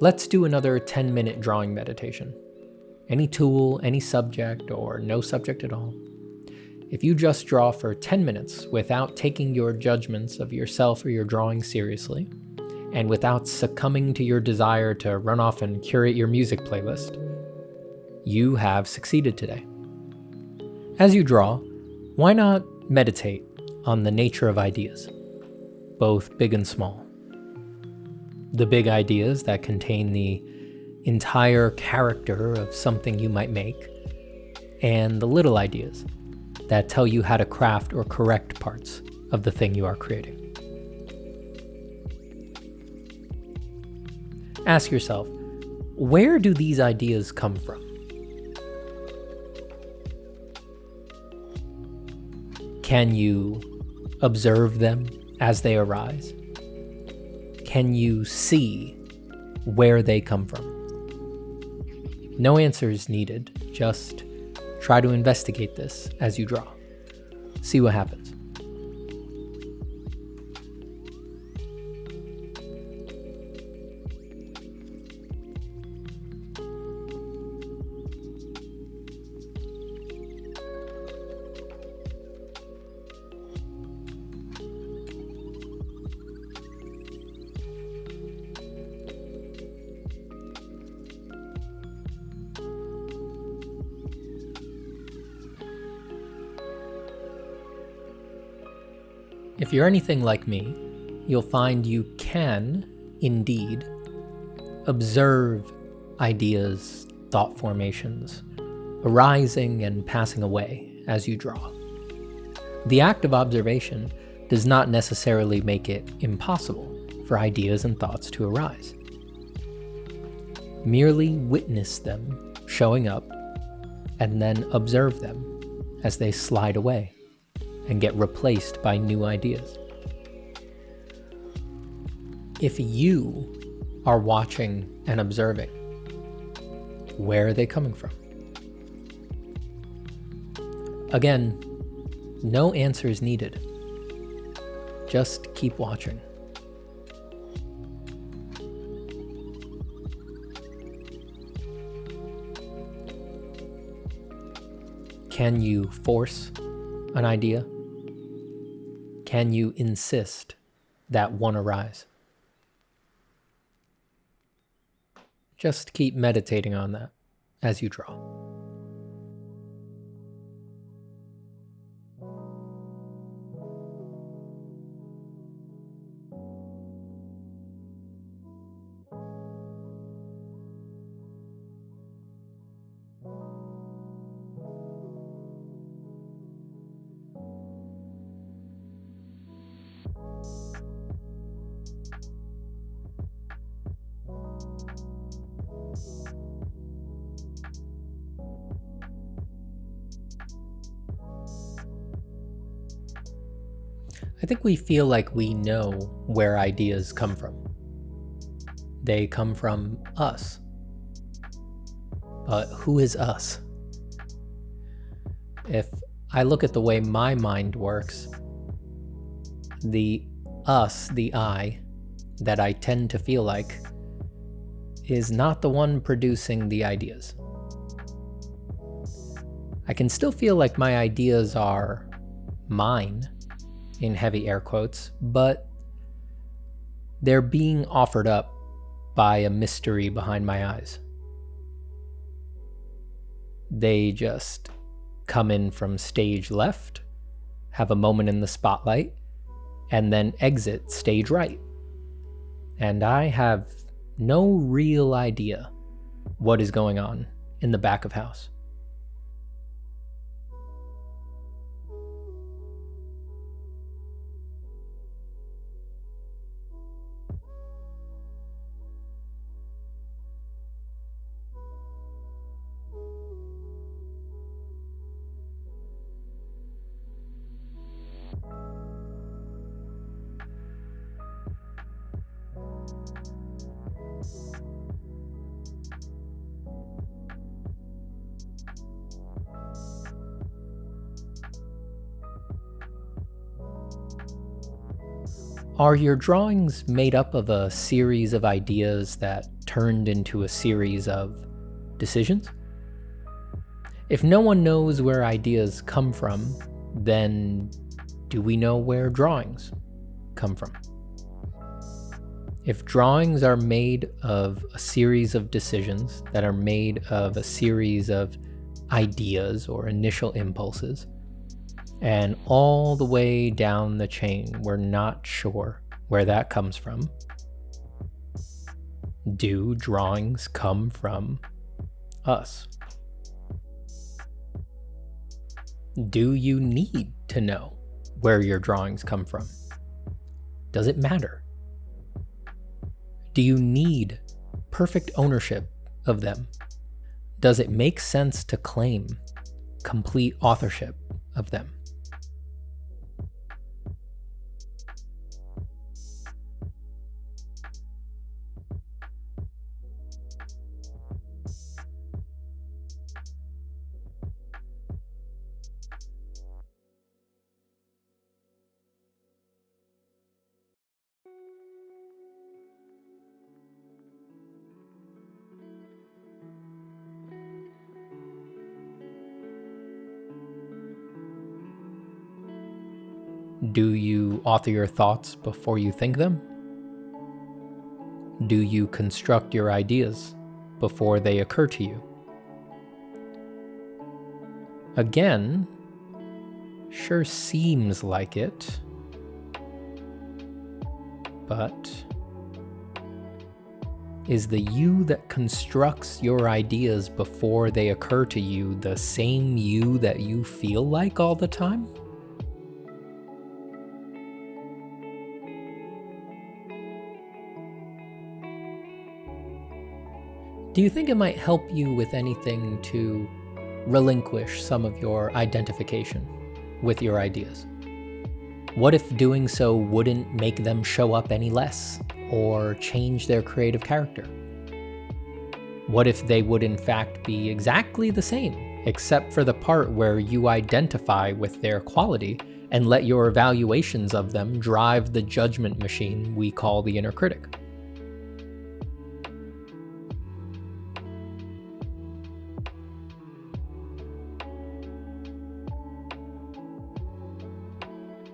Let's do another 10-minute drawing meditation. Any tool, any subject, or no subject at all. If you just draw for 10 minutes without taking your judgments of yourself or your drawing seriously, and without succumbing to your desire to run off and curate your music playlist, you have succeeded today. As you draw, why not meditate on the nature of ideas, both big and small? The big ideas that contain the entire character of something you might make, and the little ideas that tell you how to craft or correct parts of the thing you are creating. Ask yourself, where do these ideas come from? Can you observe them as they arise? Can you see where they come from? No answers needed, just try to investigate this as you draw. See what happens. If you're anything like me, you'll find you can, indeed, observe ideas, thought formations, arising and passing away as you draw. The act of observation does not necessarily make it impossible for ideas and thoughts to arise. Merely witness them showing up and then observe them as they slide away and get replaced by new ideas. If you are watching and observing, where are they coming from? Again, no answers needed. Just keep watching. Can you force an idea? Can you insist that one arise? Just keep meditating on that as you draw. I think we feel like we know where ideas come from. They come from us. But who is us? If I look at the way my mind works, the us, the I, that I tend to feel like, is not the one producing the ideas. I can still feel like my ideas are mine, in heavy air quotes, but they're being offered up by a mystery behind my eyes. They just come in from stage left, have a moment in the spotlight, and then exit stage right. And I have no real idea what is going on in the back of house. Are your drawings made up of a series of ideas that turned into a series of decisions? If no one knows where ideas come from, then do we know where drawings come from? If drawings are made of a series of decisions that are made of a series of ideas or initial impulses, and all the way down the chain we're not sure where that comes from, do drawings come from us? Do you need to know where your drawings come from? Does it matter? Do you need perfect ownership of them? Does it make sense to claim complete authorship of them? Do you author your thoughts before you think them? Do you construct your ideas before they occur to you? Again, sure seems like it, but is the you that constructs your ideas before they occur to you the same you that you feel like all the time? Do you think it might help you with anything to relinquish some of your identification with your ideas? What if doing so wouldn't make them show up any less or change their creative character? What if they would in fact be exactly the same, except for the part where you identify with their quality and let your evaluations of them drive the judgment machine we call the inner critic?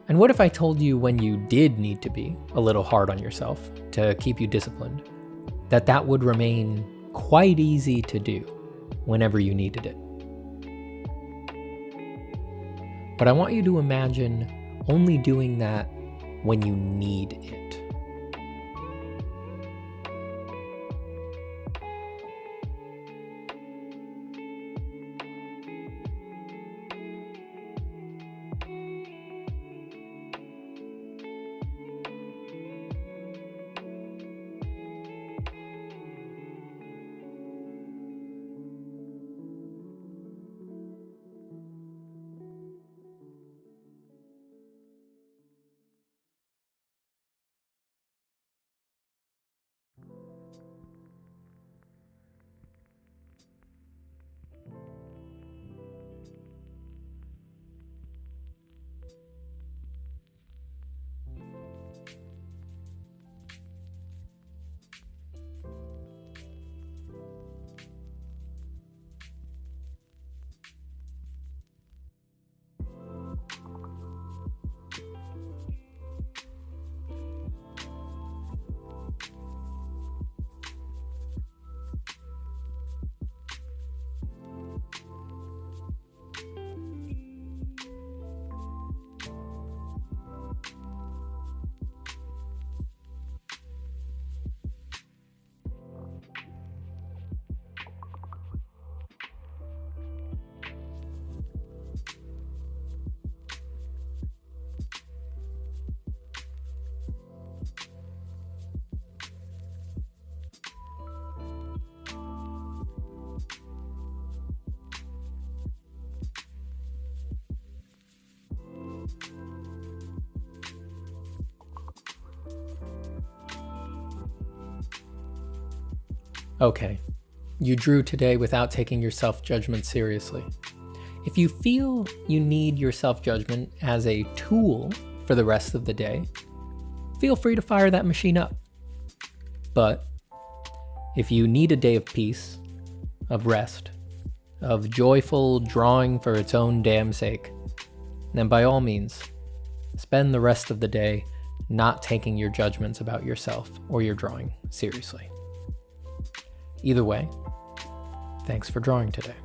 And what if I told you when you did need to be a little hard on yourself to keep you disciplined, that would remain quite easy to do whenever you needed it? But I want you to imagine only doing that when you need it. Okay, you drew today without taking your self-judgment seriously. If you feel you need your self-judgment as a tool for the rest of the day, feel free to fire that machine up. But if you need a day of peace, of rest, of joyful drawing for its own damn sake, then by all means, spend the rest of the day not taking your judgments about yourself or your drawing seriously. Either way, thanks for drawing today.